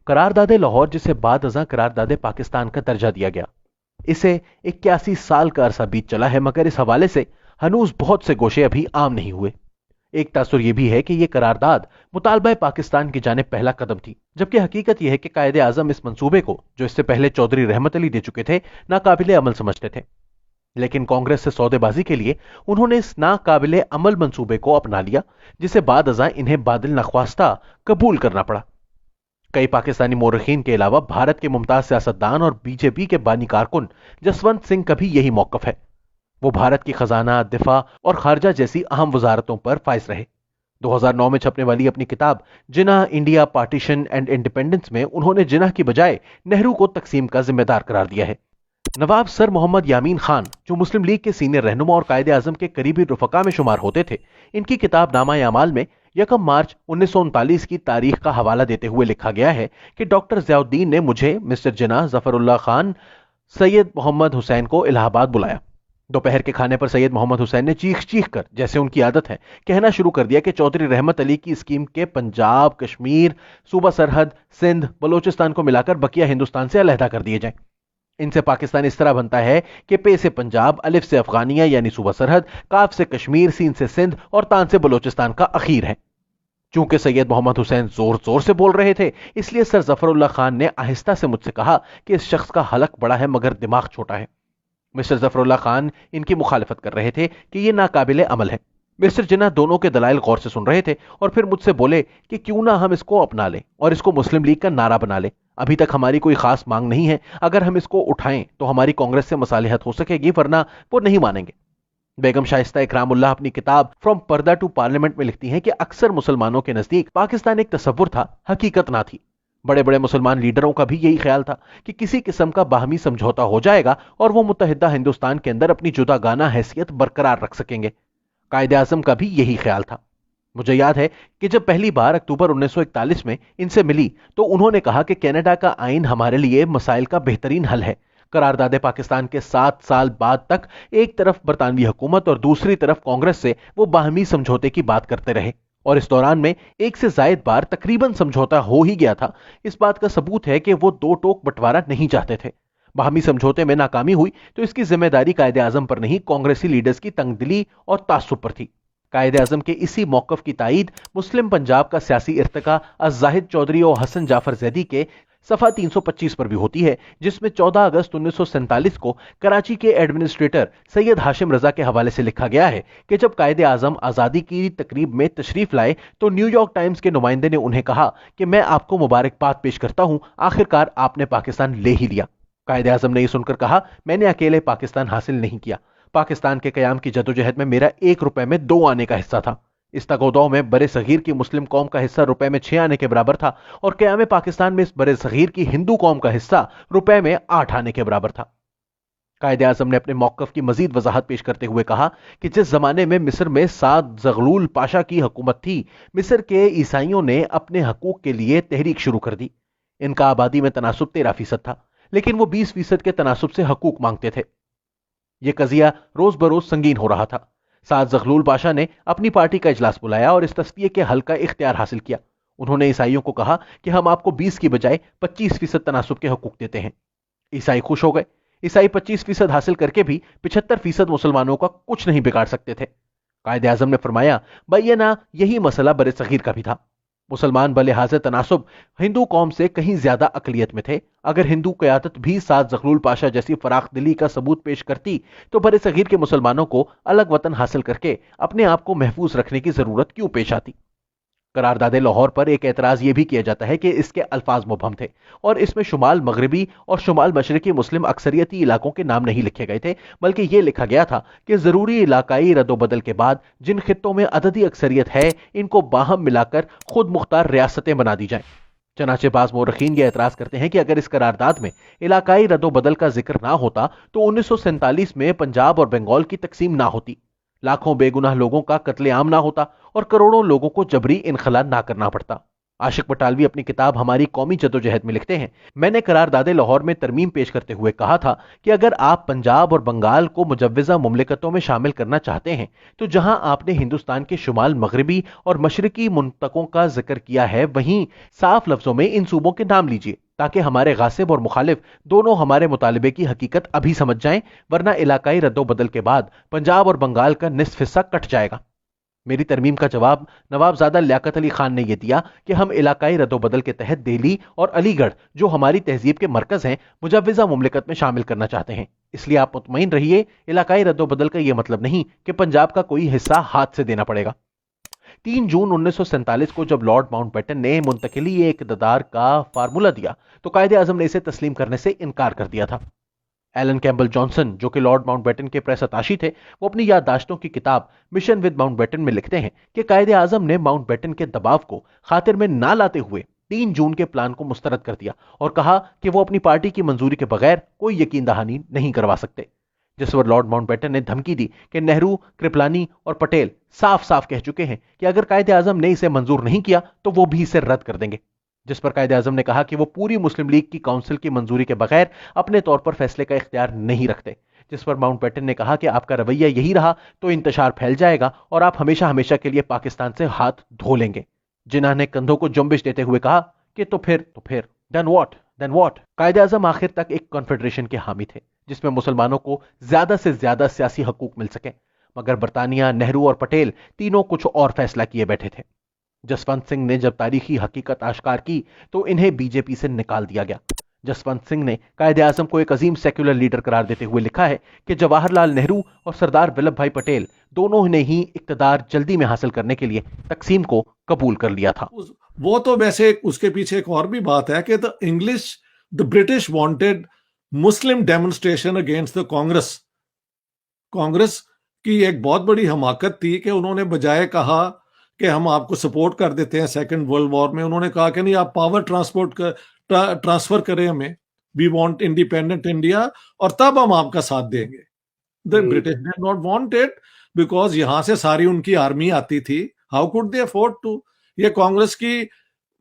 قرارداد لاہور جسے بعد ازاں قرارداد پاکستان کا درجہ دیا گیا، اسے 81 سال کا عرصہ بیت چلا ہے، مگر اس حوالے سے ہنوز بہت سے گوشے ابھی عام نہیں ہوئے۔ ایک تاثر یہ بھی ہے کہ یہ قرارداد مطالبہ پاکستان کی جانب پہلا قدم تھی، جبکہ حقیقت یہ ہے کہ قائد اعظم اس منصوبے کو، جو اس سے پہلے چودھری رحمت علی دے چکے تھے، ناقابل عمل سمجھتے تھے۔ لیکن کانگریس سے سودے بازی کے لیے انہوں نے اس ناقابل عمل منصوبے کو اپنا لیا، جسے بعد ازاں انہیں بادل نخواستہ قبول کرنا پڑا۔ کئی پاکستانی مورخین کے علاوہ بھارت کے ممتاز سیاستدان اور بی جے پی کے بانی کارکن جسونت سنگھ کا بھی یہی موقف ہے۔ وہ بھارت کی خزانہ، دفاع اور خارجہ جیسی اہم وزارتوں پر فائز رہے۔ 2009 میں چھپنے والی اپنی کتاب جناح انڈیا پارٹیشن اینڈ انڈیپینڈنس میں انہوں نے جناح کی بجائے نہرو کو تقسیم کا ذمہ دار قرار دیا ہے۔ نواب سر محمد یامین خان، جو مسلم لیگ کے سینئر رہنما اور قائد اعظم کے قریبی رفقا میں شمار ہوتے تھے، ان کی کتاب نامہ اعمال میں 1 مارچ 1939 کی تاریخ کا حوالہ دیتے ہوئے لکھا گیا ہے کہ ڈاکٹر ضیاء الدین نے مجھے، مسٹر جناح، ظفر اللہ خان، سید محمد حسین کو الہ آباد بلایا۔ دوپہر کے کھانے پر سید محمد حسین نے چیخ چیخ کر، جیسے ان کی عادت ہے، کہنا شروع کر دیا کہ چودھری رحمت علی کی اسکیم کے پنجاب، کشمیر، صوبہ سرحد، سندھ، بلوچستان کو ملا کر بقیہ ہندوستان سے علیحدہ کر دیے جائیں۔ ان سے پاکستان اس طرح بنتا ہے کہ پے سے پنجاب، الف سے افغانیہ یعنی صوبہ سرحد، کاف سے کشمیر، سین سے سندھ اور تان سے بلوچستان کا اخیر ہے۔ چونکہ سید محمد حسین زور زور سے بول رہے تھے، اس لیے سر ظفر اللہ خان نے آہستہ سے مجھ سے کہا کہ اس شخص کا حلق بڑا ہے مگر دماغ چھوٹا ہے۔ مسٹر ظفر اللہ خان ان کی مخالفت کر رہے تھے کہ یہ ناقابل عمل ہے۔ مسٹر جناح دونوں کے دلائل غور سے سن رہے تھے اور پھر مجھ سے بولے کہ کیوں نہ ہم اس کو اپنا لیں اور اس کو مسلم لیگ کا نعرہ بنا لیں۔ ابھی تک ہماری کوئی خاص مانگ نہیں ہے، اگر ہم اس کو اٹھائیں تو ہماری کانگریس سے مصالحت ہو سکے گی، ورنہ وہ نہیں مانیں گے۔ بیگم شائستہ اکرام اللہ اپنی کتاب فرام پردہ ٹو پارلیمنٹ میں لکھتی ہیں کہ اکثر مسلمانوں کے نزدیک پاکستان ایک تصور تھا، حقیقت نہ تھی۔ بڑے بڑے مسلمان لیڈروں کا بھی یہی خیال تھا کہ کسی قسم کا باہمی سمجھوتا ہو جائے گا اور وہ متحدہ ہندوستان کے اندر اپنی جدا گانہ حیثیت برقرار رکھ سکیں گے۔ قائد اعظم کا بھی یہی خیال تھا۔ مجھے یاد ہے کہ جب پہلی بار اکتوبر 1941 میں ان سے ملی تو انہوں نے کہا کہ کینیڈا کا آئین ہمارے لیے مسائل کا بہترین حل ہے۔ قرارداد پاکستان کے 7 سال بعد تک ایک طرف برطانوی حکومت اور دوسری طرف کانگریس سے وہ باہمی سمجھوتے کی بات کرتے رہے، اور اس دوران میں ایک سے زائد بار تقریباً سمجھوتا ہو ہی گیا تھا۔ اس بات کا ثبوت ہے کہ وہ 2 ٹوک بٹوارہ نہیں چاہتے تھے۔ باہمی سمجھوتے میں ناکامی ہوئی تو اس کی ذمہ داری قائد اعظم پر نہیں، کانگریسی لیڈرز کی تنگ دلی اور تعصب پر تھی۔ قائد اعظم کے اسی موقف کی تائید مسلم پنجاب کا سیاسی ارتقا الزاہد چودھری اور حسن جعفر زیدی کے صفحہ 325 پر بھی ہوتی ہے، جس میں 14 اگست 1947 کو کراچی کے ایڈمنسٹریٹر سید ہاشم رضا کے حوالے سے لکھا گیا ہے کہ جب قائد اعظم آزادی کی تقریب میں تشریف لائے تو نیو یارک ٹائمز کے نمائندے نے انہیں کہا کہ میں آپ کو مبارکباد پیش کرتا ہوں، آخرکار آپ نے پاکستان لے ہی لیا۔ قائد اعظم نے یہ سن کر کہا، میں نے اکیلے پاکستان حاصل نہیں کیا، پاکستان کے قیام کی جدوجہد میں میرا 1 روپے میں 2 آنے کا حصہ تھا۔ اس تگودو میں برے صغیر کی مسلم قوم کا حصہ روپے میں 6 آنے کے برابر تھا، اور قیام پاکستان میں اس برے صغیر کی ہندو قوم کا حصہ روپے میں 8 آنے کے برابر تھا۔ قائد اعظم نے اپنے موقف کی مزید وضاحت پیش کرتے ہوئے کہا کہ جس زمانے میں مصر میں سعد زغلول پاشا کی حکومت تھی، مصر کے عیسائیوں نے اپنے حقوق کے لیے تحریک شروع کر دی۔ ان کا آبادی میں تناسب 13% تھا، لیکن وہ 20% کے تناسب سے حقوق مانگتے تھے۔ یہ قضیہ روز بروز سنگین ہو رہا تھا۔ سعد زغلول پاشا نے اپنی پارٹی کا اجلاس بلایا اور اس تصفیے کے حل کا اختیار حاصل کیا۔ انہوں نے عیسائیوں کو کہا کہ ہم آپ کو 20 کی بجائے 25% تناسب کے حقوق دیتے ہیں۔ عیسائی خوش ہو گئے۔ عیسائی 25% حاصل کر کے بھی 75% مسلمانوں کا کچھ نہیں بگاڑ سکتے تھے۔ قائد اعظم نے فرمایا، بینہ یہی مسئلہ برے صغیر کا بھی تھا۔ مسلمان بلحاظ تناسب ہندو قوم سے کہیں زیادہ اقلیت میں تھے۔ اگر ہندو قیادت بھی سعد زغلول پاشا جیسی فراخ دلی کا ثبوت پیش کرتی تو برے صغیر کے مسلمانوں کو الگ وطن حاصل کر کے اپنے آپ کو محفوظ رکھنے کی ضرورت کیوں پیش آتی؟ قرارداد لاہور پر ایک اعتراض یہ بھی کیا جاتا ہے کہ اس کے الفاظ مبہم تھے اور اس میں شمال مغربی اور شمال مشرقی مسلم اکثریتی علاقوں کے نام نہیں لکھے گئے تھے، بلکہ یہ لکھا گیا تھا کہ ضروری علاقائی رد و بدل کے بعد جن خطوں میں عددی اکثریت ہے ان کو باہم ملا کر خود مختار ریاستیں بنا دی جائیں۔ چنانچہ بعض مورخین یہ اعتراض کرتے ہیں کہ اگر اس قرارداد میں علاقائی رد و بدل کا ذکر نہ ہوتا تو 1947 میں پنجاب اور بنگال کی تقسیم نہ ہوتی، لاکھوں بے گناہ لوگوں کا قتل عام نہ ہوتا اور کروڑوں لوگوں کو جبری انخلا نہ کرنا پڑتا۔ عاشق بٹالوی اپنی کتاب ہماری قومی جدوجہد میں لکھتے ہیں، میں نے قرارداد لاہور میں ترمیم پیش کرتے ہوئے کہا تھا کہ اگر آپ پنجاب اور بنگال کو مجوزہ مملکتوں میں شامل کرنا چاہتے ہیں تو جہاں آپ نے ہندوستان کے شمال مغربی اور مشرقی منطقوں کا ذکر کیا ہے وہیں صاف لفظوں میں ان صوبوں کے نام لیجئے تاکہ ہمارے غاصب اور مخالف دونوں ہمارے مطالبے کی حقیقت ابھی سمجھ جائیں، ورنہ علاقائی رد و بدل کے بعد پنجاب اور بنگال کا نصف حصہ کٹ جائے گا۔ میری ترمیم کا جواب نواب زادہ لیاقت علی خان نے یہ دیا کہ ہم علاقائی رد و بدل کے تحت دہلی اور علی گڑھ جو ہماری تہذیب کے مرکز ہیں مجوزہ مملکت میں شامل کرنا چاہتے ہیں، اس لیے آپ مطمئن رہیے، علاقائی رد و بدل کا یہ مطلب نہیں کہ پنجاب کا کوئی حصہ ہاتھ سے دینا پڑے گا۔ 3 جون 1947 کو جب لارڈ ماؤنٹ بیٹن نے منتقلی اقتدار کا فارمولہ دیا تو قائد اعظم نے اسے تسلیم کرنے سے انکار کر دیا تھا۔ ایلن کیمبل جانسن جو کہ لارڈ ماؤنٹ بیٹن کے پریس اتاشی تھے، وہ اپنی یادداشتوں کی کتاب مشن ود ماؤنٹ بیٹن میں لکھتے ہیں کہ قائد اعظم نے ماؤنٹ بیٹن کے دباؤ کو خاطر میں نہ لاتے ہوئے 3 جون کے پلان کو مسترد کر دیا اور کہا کہ وہ اپنی پارٹی کی منظوری کے بغیر کوئی یقین دہانی نہیں کروا سکتے، جس پر لارڈ ماؤنٹ بیٹن نے دھمکی دی کہ نہرو، کرپلانی اور پٹیل صاف صاف کہہ چکے ہیں کہ اگر قائد اعظم نے اسے منظور نہیں کیا تو وہ بھی اسے رد کر دیں گے، جس پر قائد اعظم نے کہا کہ وہ پوری مسلم لیگ کی کونسل کی منظوری کے بغیر اپنے طور پر فیصلے کا اختیار نہیں رکھتے، جس پر ماؤنٹ بیٹن نے کہا کہ آپ کا رویہ یہی رہا تو انتشار پھیل جائے گا اور آپ ہمیشہ ہمیشہ کے لیے پاکستان سے ہاتھ دھو لیں گے۔ جناح نے کندھوں کو جنبش دیتے ہوئے کہا کہ تو پھر دین واٹ۔ قائد اعظم آخر تک ایک کنفیڈریشن کے حامی تھے جس میں مسلمانوں کو زیادہ سے زیادہ سیاسی حقوق مل سکیں، مگر برطانیہ، نہرو اور پٹیل تینوں کچھ اور فیصلہ کیے بیٹھے تھے۔ جسونت سنگھ نے جب تاریخی حقیقت آشکار کی تو انہیں بی جے پی سے نکال دیا گیا۔ جسونت سنگھ نے قائد اعظم کو ایک عظیم سیکولر لیڈر قرار دیتے ہوئے لکھا ہے کہ جواہر لال نہرو اور سردار ولبھ بھائی پٹیل دونوں نے ہی اقتدار جلدی میں حاصل کرنے کے لیے تقسیم کو قبول کر لیا تھا۔ وہ تو ویسے اس کے پیچھے ایک اور بھی بات ہے کہ the British wanted Muslim demonstration against the Congress کی ایک بہت بڑی حماقت تھی کہ انہوں نے بجائے کہا کہ ہم آپ کو سپورٹ کر دیتے ہیں سیکنڈ ورلڈ وار میں، انہوں نے کہا کہ نہیں، آپ پاور ٹرانسفر کریں ہمیں، وی وانٹ انڈیپینڈنٹ انڈیا، اور تب ہم آپ کا ساتھ دیں گے۔ The British did not want it because یہاں سے ساری ان کی آرمی آتی تھی، how could they afford to؟ یہ کانگریس کی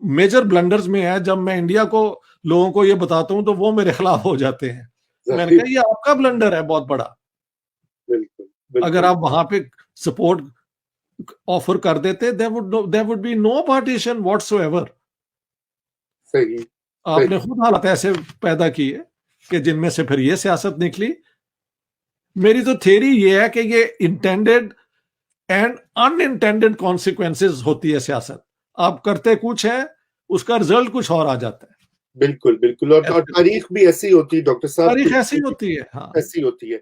میجر بلنڈرز میں ہے۔ جب میں انڈیا کو لوگوں کو یہ بتاتا ہوں تو وہ میرے خلاف ہو جاتے ہیں۔ میں نے کہا یہ آپ کا بلنڈر ہے بہت بڑا، اگر آپ وہاں پہ سپورٹ آفر کر دیتے there would be no partition whatsoever۔ آپ نے خود حالات ایسے پیدا کیے کہ جن میں سے پھر یہ سیاست نکلی۔ میری تو تھیوری یہ ہے کہ یہ intended and in intended consequences ہوتی ہے سیاست، آپ کرتے کچھ ہے، اس کا رزلٹ کچھ اور آ جاتا ہے۔ بالکل، اور تاریخ بھی ایسی ہوتی ہے ڈاکٹر صاحب، تاریخ ایسی ہوتی ہے، ہاں ایسی ہوتی ہے۔